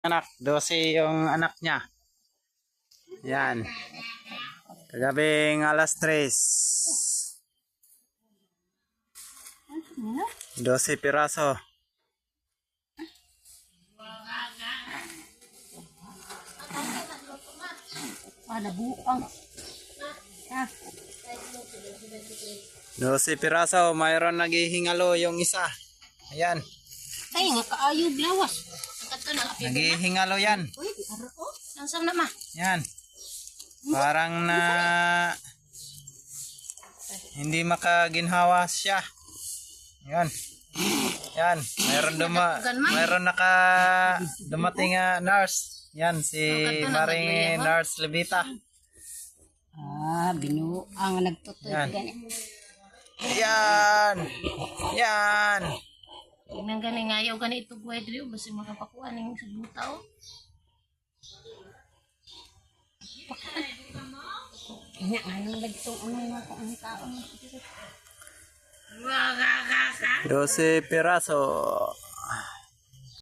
Anak, 12 yung anak niya. Yan. Kagabing alas 3. 12 piraso. Nabuang. 12 piraso, mayroon naghihingalo yung isa. Ayan. Ay, nga kaayo blawas. Naghihingalo yan. Uy, aro ko. Langsam na ma. Yan. Parang na hindi makaginhawa siya. Yan. Yan. Mayroon dumating nurse. Yan si Maring Nurse Levita. Binuang nagtutoy Yan. gani. Yan. Yan. Tingnan gani ngayaw gani ito buhay dili basi makapakuan ning sa buta oh. Nya anong lagtong ano ko ang taon. 12 piraso.